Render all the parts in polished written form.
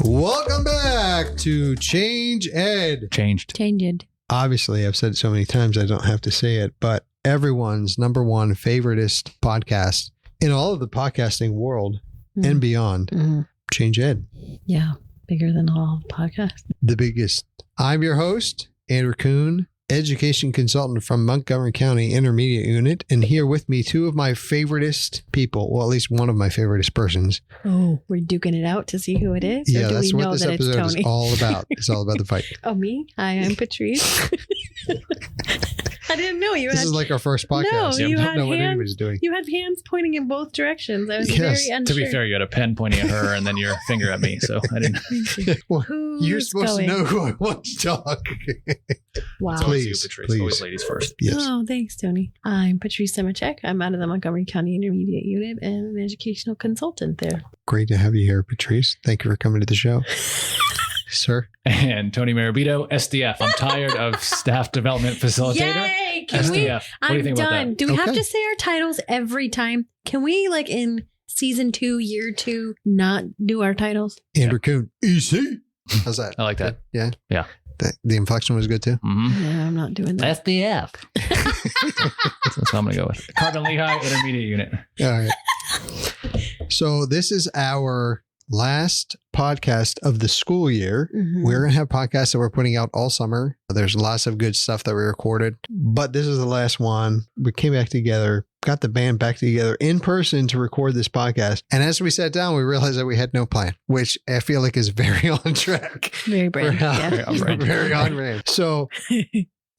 Welcome back to ChangED. ChangED. Obviously, I've said it so many times I don't have to say it, but everyone's number one favoritist podcast in all of the podcasting world and beyond. ChangED. Yeah, bigger than all podcasts. The biggest. I'm your host, Andrew Kuhn, education consultant from Montgomery County Intermediate Unit, and here with me, two of my favoritist people, well, at least one of my favoritist persons. Oh, we're duking it out to see who it is? Yeah, or do that's we what know this that it's episode is Tony? all about. It's all about the fight. Oh, me? Hi, I'm Patrice. I didn't know you This had... is like our first podcast. No, I you don't had know what hands. anybody's doing. You had hands pointing in both directions. I was Yes. very unsure. To be fair, you had a pen pointing at her and then your finger at me, so I didn't. Well, Who's you're supposed going? to know who I want to talk. Wow. It's always Please, you, Patrice. please. Always ladies first. Yes. Oh, thanks, Tony. I'm Patrice Semichek. I'm out of the Montgomery County Intermediate Unit and an educational consultant there. Great to have you here, Patrice. Thank you for coming to the show. Sir. And Tony Marabito, SDF. I'm tired of staff development facilitator. Yay! Can SDF. we? What do you I'm think about done. that? Do we have Okay. to say our titles every time? Can we, like in season 2, year 2, not do our titles? Andrew Kuhn. EC. How's that? I like that. Yeah? Yeah. The inflection was good too? Mm-hmm. No, I'm not doing that. SDF. That's what I'm going to go with. Carbon Lehigh Intermediate Unit. All right. So this is our last podcast of the school year. Mhm. We're going to have podcasts that we're putting out all summer. There's lots of good stuff that we recorded, but this is the last one. We came back together, got the band back together in person to record this podcast. And as we sat down, we realized that we had no plan, which I feel like is very on track. Very brave. For how- Yeah. Very on brand. Very on brand. So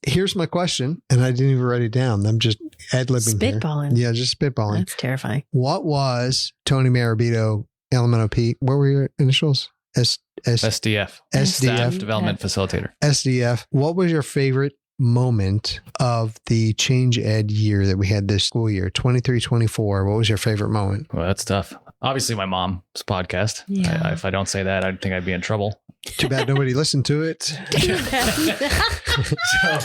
here's my question, and I didn't even write it down. I'm just ad-libbing here. Spitballing. Yeah, just spitballing. That's terrifying. What was Tony Marabito, Elemental P? What were your initials? SDF. SDF. Staff Development Facilitator. SDF. What was your favorite moment of the ChangED year that we had this school year, 23-24? What was your favorite moment? Well, that's tough. Obviously, my mom's podcast. Yeah. If I don't say that, I think I'd be in trouble. Too bad nobody listened to it. So,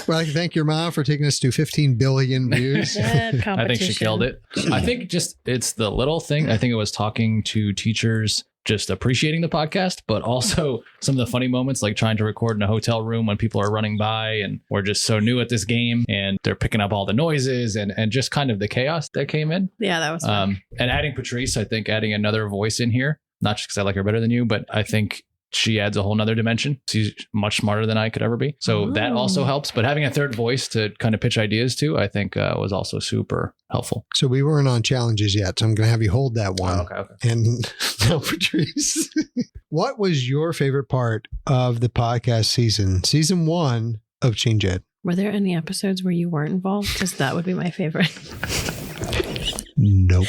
Well, I can thank your mom for taking us to 15 billion views. I think she killed it. I think just it's the little thing. I think it was talking to teachers, just appreciating the podcast, but also some of the funny moments like trying to record in a hotel room when people are running by and we're just so new at this game and they're picking up all the noises and just kind of the chaos that came in. Yeah, that was fun. And adding Patrice, I think adding another voice in here, not just because I like her better than you, but I think she adds a whole nother dimension. She's much smarter than I could ever be. So that also helps. But having a third voice to kind of pitch ideas to, I think was also super helpful. So we weren't on challenges yet. So I'm going to have you hold that one. Okay. And now, Patrice, what was your favorite part of the podcast season 1 of ChangED? Were there any episodes where you weren't involved? Because that would be my favorite. Nope.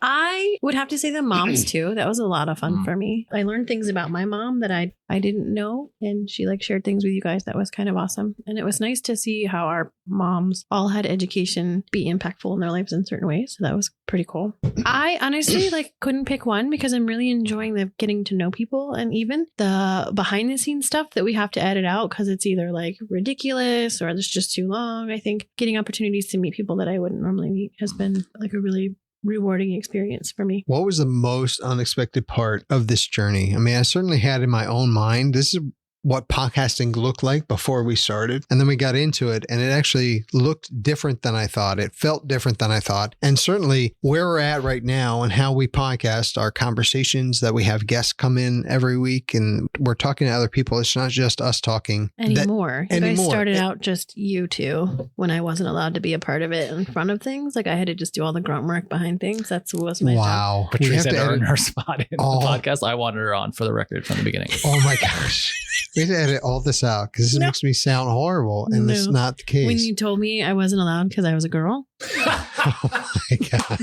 I would have to say the moms too. That was a lot of fun for me. I learned things about my mom that I didn't know, and she like shared things with you guys. That was kind of awesome. And it was nice to see how our moms all had education be impactful in their lives in certain ways. So that was pretty cool. I honestly like couldn't pick one because I'm really enjoying the getting to know people and even the behind the scenes stuff that we have to edit out because it's either like ridiculous or it's just too long. I think getting opportunities to meet people that I wouldn't normally meet has been like a really rewarding experience for me. What was the most unexpected part of this journey? I mean, I certainly had in my own mind, this is what podcasting looked like before we started. And then we got into it and it actually looked different than I thought. It felt different than I thought. And certainly where we're at right now and how we podcast, our conversations that we have guests come in every week and we're talking to other people. It's not just us talking. Anymore. You guys anymore. started out just you two when I wasn't allowed to be a part of it in front of things. Like I had to just do all the grunt work behind things. That was my job. Wow. We Patrice have had to to earn edit. her spot in the podcast. I wanted her on for the record from the beginning. Oh my gosh. We have to edit all this out because this No. makes me sound horrible. And it's No. not the case. When you told me I wasn't allowed because I was a girl, Oh my God.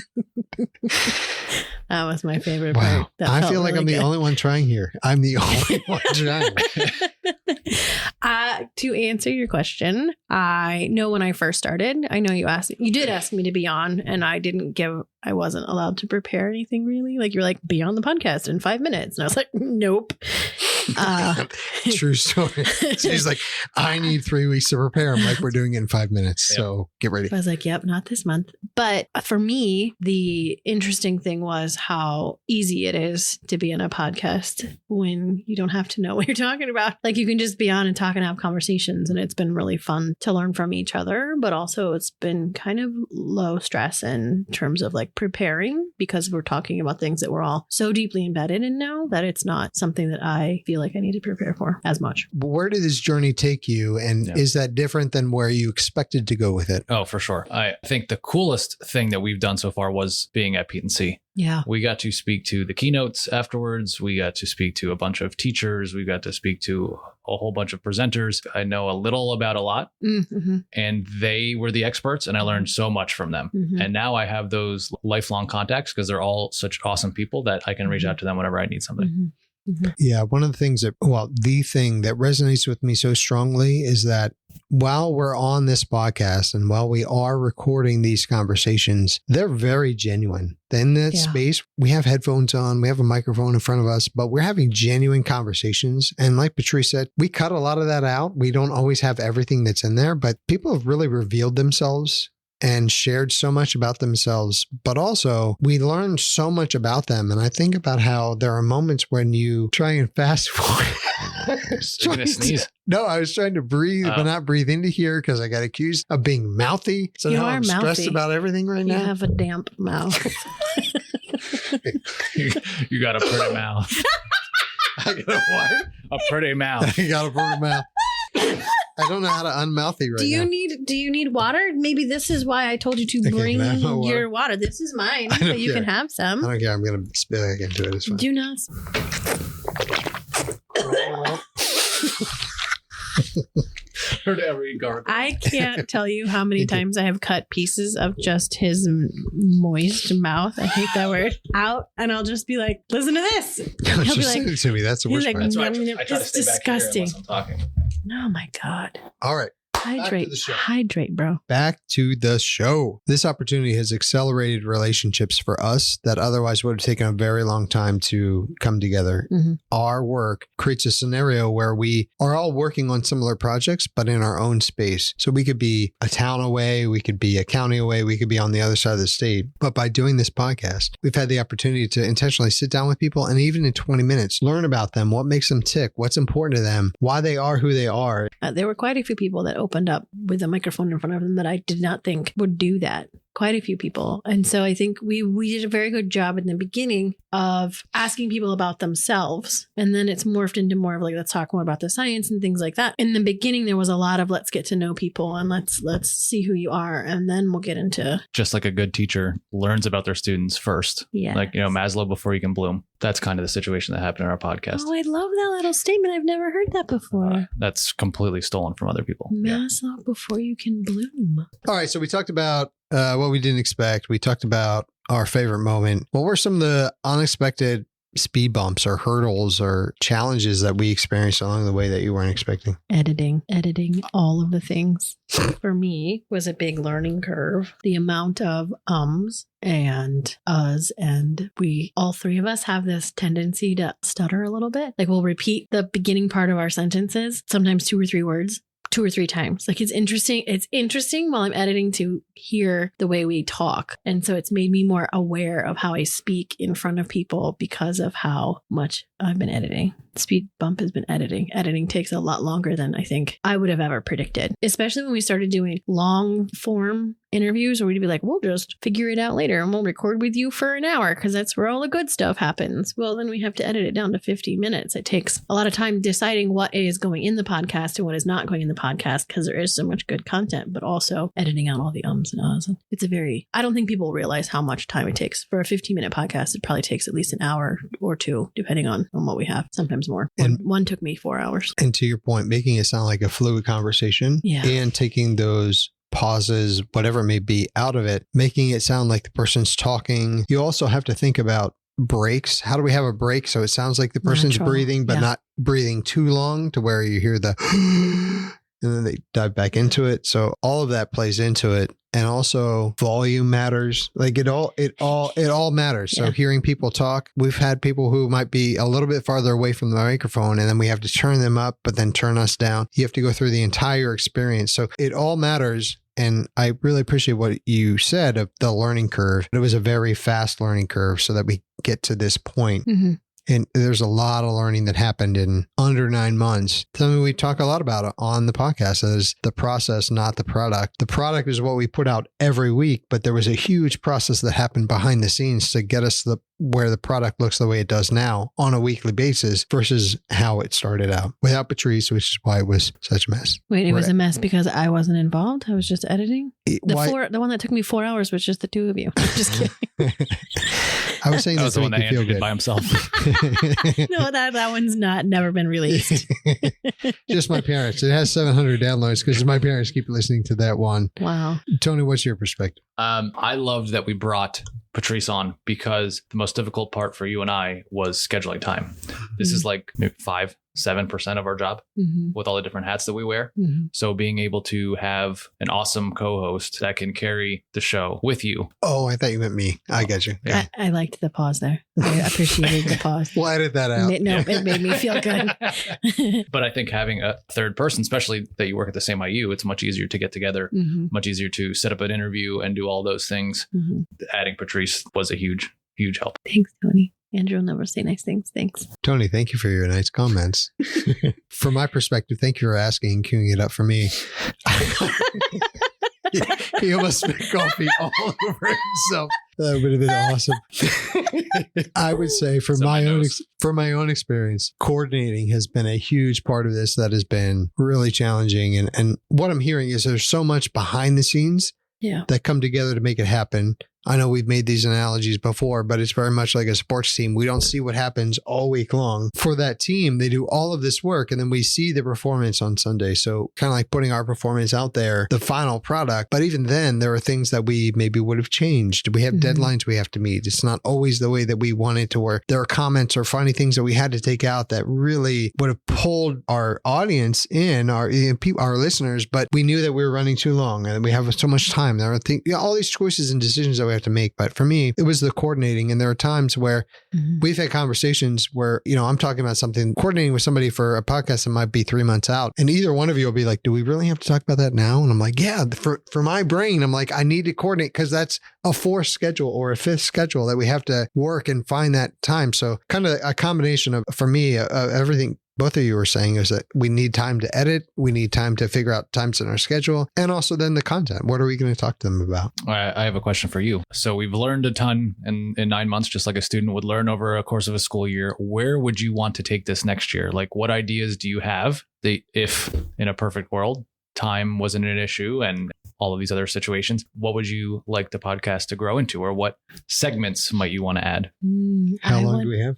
that was my favorite Wow. part. That I felt feel like I'm really the good. only one trying here. I'm the only one trying. To answer your question, I know when I first started, I know you did ask me to be on, and I wasn't allowed to prepare anything really. Like you're like, be on the podcast in 5 minutes. And I was like, nope. True story. She's like, I need 3 weeks to prepare. I'm like, we're doing it in 5 minutes. Yep. So get ready. I was like, yep, not this month. But for me, the interesting thing was how easy it is to be in a podcast when you don't have to know what you're talking about. Like you can just be on and talk and have conversations. And it's been really fun to learn from each other. But also it's been kind of low stress in terms of like preparing, because we're talking about things that we're all so deeply embedded in now that it's not something that I feel like I need to prepare for as much. But where did this journey take you? And is that different than where you expected to go with it? Oh, for sure. I think the coolest thing that we've done so far was being at Pete and C. Yeah. We got to speak to the keynotes afterwards. We got to speak to a bunch of teachers. We got to speak to a whole bunch of presenters. I know a little about a lot, and they were the experts, and I learned so much from them. And now I have those lifelong contacts because they're all such awesome people that I can reach out to them whenever I need something. Yeah. One of the things the thing that resonates with me so strongly is that while we're on this podcast and while we are recording these conversations, they're very genuine. In that space, we have headphones on, we have a microphone in front of us, but we're having genuine conversations. And like Patrice said, we cut a lot of that out. We don't always have everything that's in there, but people have really revealed themselves and shared so much about themselves, but also we learned so much about them. And I think about how there are moments when you try and fast forward. You're gonna sneeze. No, I was trying to breathe, but not breathe into here because I got accused of being mouthy. So now I'm stressed about everything right now. You have a damp mouth. You got a pretty mouth. I got a what? A pretty mouth. I got a pretty mouth. I don't know how to unmouthy right now. Do you need water? Maybe this is why I told you to bring your water. This is mine, but you can have some. I don't care. I'm going to spit back into it. It's fine. Do not. I can't tell you how many times I have cut pieces of just his moist mouth. I hate that word. Out, and I'll just be like, "Listen to this." He'll just be send it to me. That's the worst part. That's why I try to stay disgusting. Back here unless I'm talking. Oh my God. All right. Hydrate, bro. Back to the show. This opportunity has accelerated relationships for us that otherwise would have taken a very long time to come together. Our work creates a scenario where we are all working on similar projects, but in our own space. So we could be a town away, we could be a county away, we could be on the other side of the state. But by doing this podcast, we've had the opportunity to intentionally sit down with people and even in 20 minutes, learn about them, what makes them tick, what's important to them, why they are who they are. There were quite a few people that opened up with a microphone in front of them that I did not think would do that. Quite a few people. And so I think we did a very good job in the beginning of asking people about themselves. And then it's morphed into more of like, let's talk more about the science and things like that. In the beginning, there was a lot of let's get to know people and let's see who you are. And then we'll get into just like a good teacher learns about their students first. Yeah. Like, Maslow before you can bloom. That's kind of the situation that happened in our podcast. Oh, I love that little statement. I've never heard that before. That's completely stolen from other people. Maslow before you can bloom. All right. So we talked about what we didn't expect. We talked about our favorite moment. What were some of the unexpected speed bumps or hurdles or challenges that we experienced along the way that you weren't expecting? Editing, all of the things for me was a big learning curve. The amount of ums and uhs, and all three of us have this tendency to stutter a little bit. Like we'll repeat the beginning part of our sentences, sometimes 2 or 3 words. 2 or 3 times. Like it's interesting while I'm editing to hear the way we talk. And so it's made me more aware of how I speak in front of people because of how much I've been editing. Speed bump has been editing. Editing takes a lot longer than I think I would have ever predicted, especially when we started doing long form interviews where we'd be like, we'll just figure it out later and we'll record with you for an hour because that's where all the good stuff happens. Well, then we have to edit it down to 50 minutes. It takes a lot of time deciding what is going in the podcast and what is not going in the podcast because there is so much good content, but also editing out all the ums and ahs. I don't think people realize how much time it takes. For a 15-minute podcast, it probably takes at least an hour or 2, depending on what we have, sometimes more. And one took me 4 hours. And to your point, making it sound like a fluid conversation and taking those pauses, whatever it may be, out of it, making it sound like the person's talking. You also have to think about breaks. How do we have a break so it sounds like the person's breathing, but not breathing too long to where you hear the and then they dive back into it. So all of that plays into it. And also volume matters. Like it all matters. So hearing people talk, we've had people who might be a little bit farther away from the microphone, and then we have to turn them up, but then turn us down. You have to go through the entire experience. So it all matters. And I really appreciate what you said of the learning curve. It was a very fast learning curve so that we get to this point. Mm-hmm. And there's a lot of learning that happened in under 9 months. Something we talk a lot about on the podcast is the process, not the product. The product is what we put out every week, but there was a huge process that happened behind the scenes to get us where the product looks the way it does now on a weekly basis versus how it started out without Patrice, which is why it was such a mess. Wait, it was a mess because I wasn't involved? I was just editing? The one that took me 4 hours was just the two of you. I'm just kidding. I was saying that to one make that you feel Andrew did good. by himself. No, that one's never been released. Just my parents. It has 700 downloads because my parents keep listening to that one. Wow. Tony, what's your perspective? I loved that we brought Patrice on because the most difficult part for you and I was scheduling time. This is like maybe 5-7% of our job with all the different hats that we wear. So being able to have an awesome co-host that can carry the show with you. Oh, I thought you meant me. I get you. Yeah. I liked the pause there. I appreciated the pause. We'll edit that out. It made me feel good. But I think having a third person, especially that you work at the same IU, it's much easier to get together, much easier to set up an interview and do all those things. Adding Patrice was a huge, huge help. Thanks, Tony. Andrew will never say nice things. Thanks. Tony, thank you for your nice comments. From my perspective, thank you for asking and queuing it up for me. He almost spit coffee all over himself. That would have been awesome. I would say from my own experience, coordinating has been a huge part of this that has been really challenging. And what I'm hearing is there's so much behind the scenes that come together to make it happen. I know we've made these analogies before, but it's very much like a sports team. We don't see what happens all week long. For that team, they do all of this work and then we see the performance on Sunday. So kind of like putting our performance out there, the final product. But even then, there are things that we maybe would have changed. We have deadlines we have to meet. It's not always the way that we want it to work. There are comments or funny things that we had to take out that really would have pulled our audience in, our listeners, but we knew that we were running too long and we have so much time. There are all these choices and decisions that we have to make. But for me, it was the coordinating. And there are times where we've had conversations where, I'm talking about something, coordinating with somebody for a podcast that might be 3 months out. And either one of you will be like, do we really have to talk about that now? And I'm like, yeah, for my brain, I'm like, I need to coordinate because that's a fourth schedule or a fifth schedule that we have to work and find that time. So kind of a combination of, for me, everything both of you were saying is that we need time to edit. We need time to figure out times in our schedule. And also then the content. What are we going to talk to them about? I have a question for you. So we've learned a ton in 9 months, just like a student would learn over a course of a school year. Where would you want to take this next year? Like what ideas do you have if in a perfect world, time wasn't an issue and all of these other situations, what would you like the podcast to grow into or what segments might you want to add? How long do we have?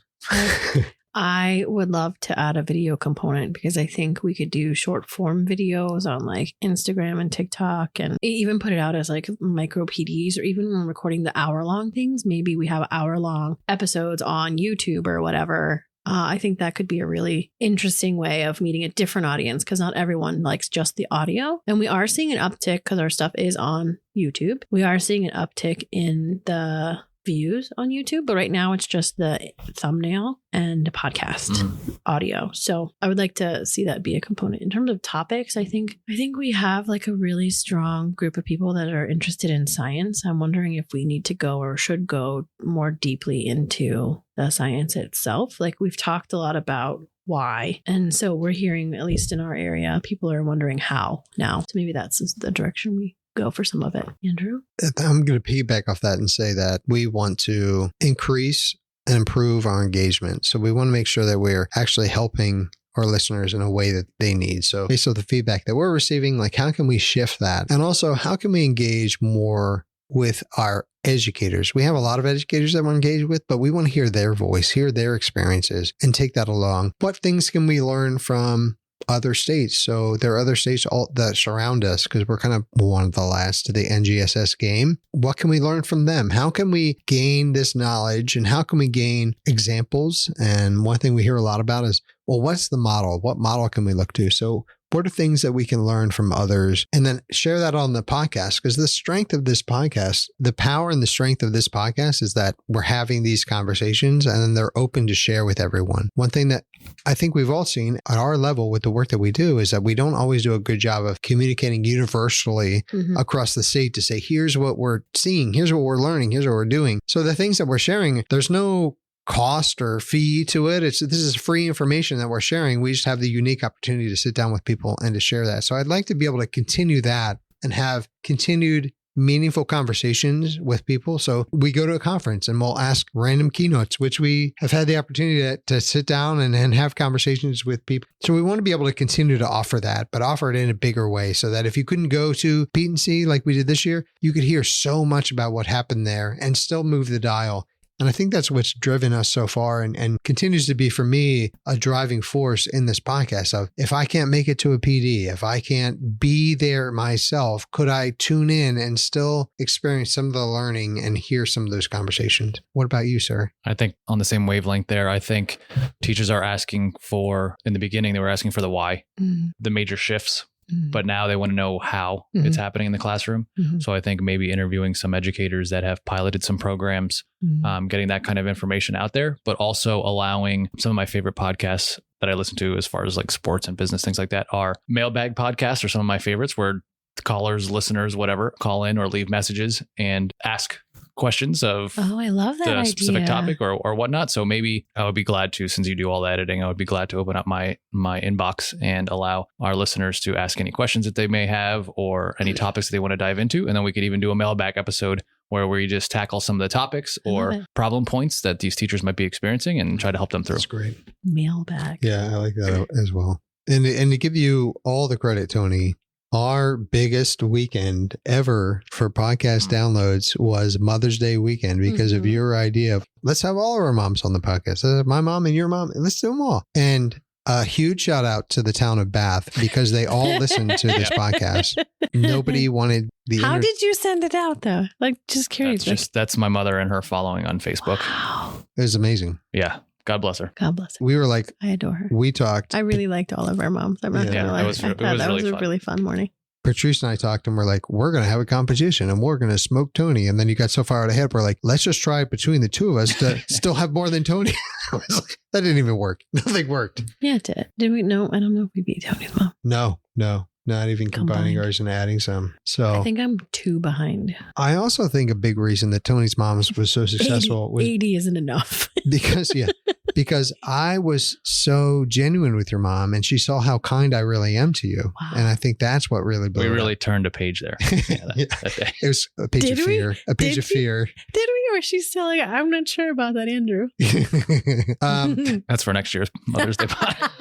I would love to add a video component because I think we could do short form videos on like Instagram and TikTok and even put it out as like micro PDs, or even when recording the hour-long things, maybe we have hour-long episodes on YouTube or whatever. I think that could be a really interesting way of meeting a different audience because not everyone likes just the audio. And we are seeing an uptick because our stuff is on YouTube. We are seeing an uptick in the views on YouTube, but right now it's just the thumbnail and the podcast audio. So I would like to see that be a component. In terms of topics, I think we have like a really strong group of people that are interested in science. I'm wondering if we need to go or should go more deeply into the science itself. Like we've talked a lot about why. And so we're hearing, at least in our area, people are wondering how now. So maybe that's the direction we go for some of it. Andrew? I'm going to piggyback off that and say that we want to increase and improve our engagement. So we want to make sure that we're actually helping our listeners in a way that they need. So based on the feedback that we're receiving, like how can we shift that? And also how can we engage more with our educators? We have a lot of educators that we're engaged with, but we want to hear their voice, hear their experiences and take that along. What things can we learn from other states? So there are other states that surround us because we're kind of one of the last to the NGSS game. What can we learn from them? How can we gain this knowledge and how can we gain examples? And one thing we hear a lot about is, well, what's the model? What model can we look to? So what are things that we can learn from others, and then share that on the podcast. Because the strength of this podcast, the power and the strength of this podcast is that we're having these conversations and then they're open to share with everyone. One thing that I think we've all seen at our level with the work that we do is that we don't always do a good job of communicating universally across the state to say, here's what we're seeing, here's what we're learning, here's what we're doing. So the things that we're sharing, there's no cost or fee to it. This is free information that we're sharing. We just have the unique opportunity to sit down with people and to share that. So I'd like to be able to continue that and have continued meaningful conversations with people. So we go to a conference and we'll ask random keynotes, which we have had the opportunity to sit down and have conversations with people. So we want to be able to continue to offer that, but offer it in a bigger way so that if you couldn't go to Pete and C like we did this year, you could hear so much about what happened there and still move the dial. And I think that's what's driven us so far and continues to be for me a driving force in this podcast of if I can't make it to a PD, if I can't be there myself, could I tune in and still experience some of the learning and hear some of those conversations? What about you, sir? I think on the same wavelength there, I think teachers are asking for, in the beginning, they were asking for the why, the major shifts. But now they want to know how it's happening in the classroom. So I think maybe interviewing some educators that have piloted some programs, getting that kind of information out there, but also allowing some of my favorite podcasts that I listen to as far as like sports and business, things like that, are mailbag podcasts are some of my favorites where callers, listeners, whatever, call in or leave messages and ask questions of I love that the idea. specific topic or whatnot. So maybe I would be glad to, since you do all the editing, I would be glad to open up my inbox and allow our listeners to ask any questions that they may have or any topics that they want to dive into. And then we could even do a mailbag episode where we just tackle some of the topics or problem points that these teachers might be experiencing and try to help them through. That's great. Mailbag. Yeah, I like that as well. And to give you all the credit, Tony, our biggest weekend ever for podcast downloads was Mother's Day weekend because of your idea of let's have all of our moms on the podcast. My mom and your mom, let's do them all. And a huge shout out to the town of Bath because they all listened to this podcast. Nobody wanted the How did you send it out though? Like just curious. That's my mother and her following on Facebook. Wow. It was amazing. Yeah. God bless her. God bless her. We were like, I adore her. We talked. I really liked all of our moms. I'm not gonna lie. I thought that was a really fun morning. Patrice and I talked and we're like, we're going to have a competition and we're going to smoke Tony. And then you got so far out ahead. We're like, let's just try it between the two of us to still have more than Tony. I was like, that didn't even work. Nothing worked. Yeah, it did. Did we? No, I don't know if we beat Tony's mom. No. Not even combining ours and adding some. So I think I'm 2 behind. I also think a big reason that Tony's mom was so successful was 80 isn't enough. because I was so genuine with your mom and she saw how kind I really am to you. Wow. And I think that's what really blew We really turned a page there. That day. It was a page of fear. A page of fear. Did we? Or she's still like, I'm not sure about that, Andrew. That's for next year's Mother's Day pod.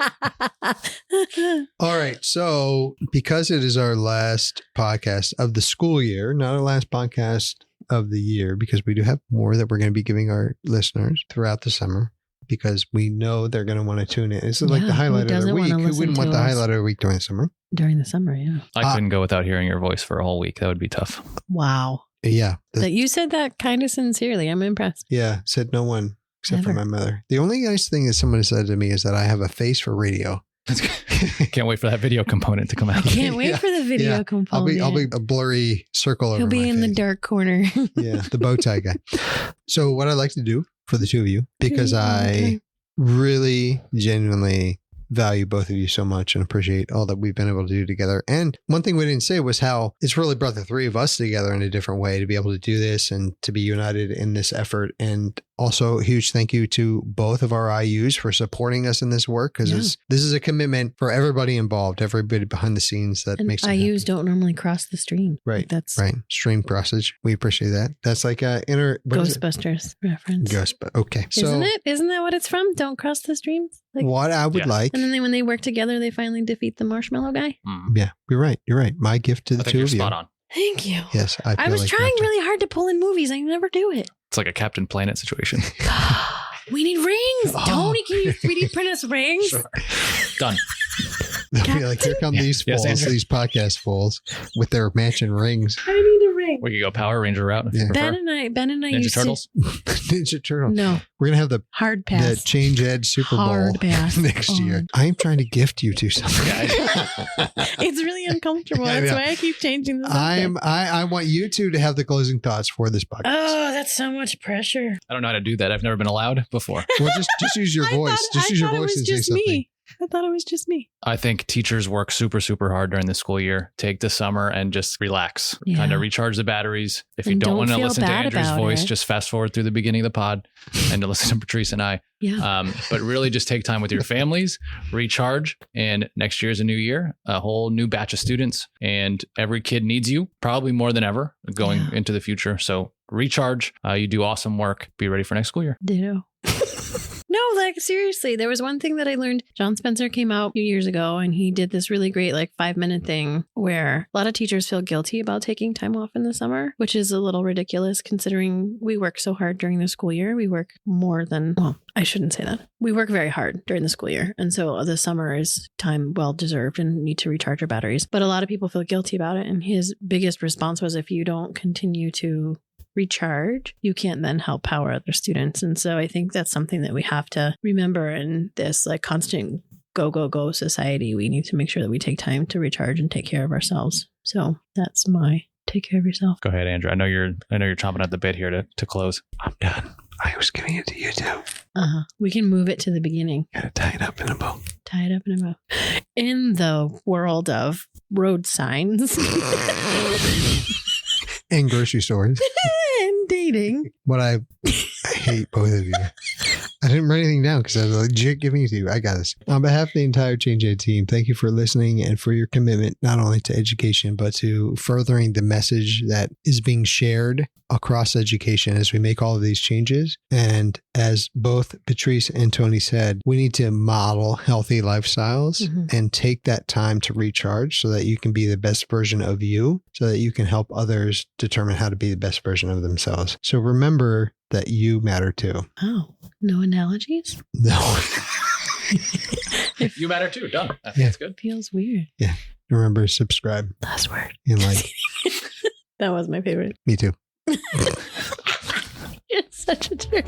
All right. So because it is our last podcast of the school year, not our last podcast of the year, because we do have more that we're going to be giving our listeners throughout the summer, because we know they're going to want to tune in. This is like the highlight of their week. Who wouldn't want the highlight of their week during the summer? During the summer, yeah. I couldn't go without hearing your voice for a whole week. That would be tough. Wow. Yeah. That you said that kind of sincerely. I'm impressed. Yeah. Said no one except for my mother. The only nice thing that someone said to me is that I have a face for radio. Can't wait for that video component to come out. Can't wait for the video component. I'll be a blurry circle over He'll be in face. the dark corner. Yeah, the bow tie guy. So what I'd like to do for the two of you, because I really genuinely value both of you so much and appreciate all that we've been able to do together. And one thing we didn't say was how it's really brought the three of us together in a different way to be able to do this and to be united in this effort. And also a huge thank you to both of our IUs for supporting us in this work, because this is a commitment for everybody involved, everybody behind the scenes that makes it IUs happen. don't normally cross the stream. Right. That's right. Stream crossage. We appreciate that. That's like a Ghostbusters reference. Okay. Isn't it? Isn't that what it's from? Don't cross the streams? Like, what I would like. And then when they work together, they finally defeat the marshmallow guy. Yeah, you're right. You're right. My gift to the two of you. Spot on. Thank you. Yes, I was trying really hard to pull in movies. I never do it. It's like a Captain Planet situation. We need rings. Tony, can you 3D print us rings? Sure. Done. They'll be like, here come these Yes, fools, Andrew. these podcast fools with their matching rings. I need a ring. We could go Power Ranger route if you prefer. Ben and I Ninja used Turtles. Ninja Turtle. to. No, We're going to have the hard pass. ChangED Super Bowl Hard pass next year. on. I am trying to gift you to something. It's really uncomfortable. I That's know. why I keep changing the I want you two to have the closing thoughts for this podcast. Oh, that's so much pressure. I don't know how to do that. I've never been allowed before. Well, just use your voice. Just use your voice and say something. I thought it was just me. I think teachers work super, super hard during the school year. Take the summer and just relax, Yeah. kind of recharge the batteries. If you And don't don't want to feel listen to bad Andrew's about voice, it. just fast forward through the beginning of the pod and to listen to Patrice and I. Yeah. But really just take time with your families, recharge. And next year is a new year, a whole new batch of students, and every kid needs you probably more than ever going Yeah. into the future. So recharge. You do awesome work. Be ready for next school year. Ditto. No, like seriously, there was one thing that I learned. John Spencer came out a few years ago and he did this really great 5-minute thing where a lot of teachers feel guilty about taking time off in the summer, which is a little ridiculous considering we work so hard during the school year. We work more than, well, I shouldn't say that. We work very hard during the school year. And so the summer is time well deserved and need to recharge our batteries. But a lot of people feel guilty about it. And his biggest response was if you don't continue to recharge, you can't then help power other students. And so I think that's something that we have to remember in this constant go society. We need to make sure that we take time to recharge and take care of ourselves. So that's my take care of yourself. Go ahead, Andrew. I know you're chomping at the bit here to close. I'm done. I was giving it to you too. We can move it to the beginning. Gotta tie it up in a bow. Tie it up in a bow. In the world of road signs And grocery stores. and dating. What I hate both of you. I didn't write anything down because I was legit giving it to you. I got this. On behalf of the entire ChangED team, thank you for listening and for your commitment, not only to education, but to furthering the message that is being shared across education as we make all of these changes. And as both Patrice and Tony said, we need to model healthy lifestyles and take that time to recharge so that you can be the best version of you, so that you can help others determine how to be the best version of themselves. So remember that you matter too. Oh, no analogies? No. You matter too. Done. I think Yeah. that's good. Feels weird. Remember, subscribe Last word. and like. That was my favorite. Me too. You're such a jerk.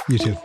You too.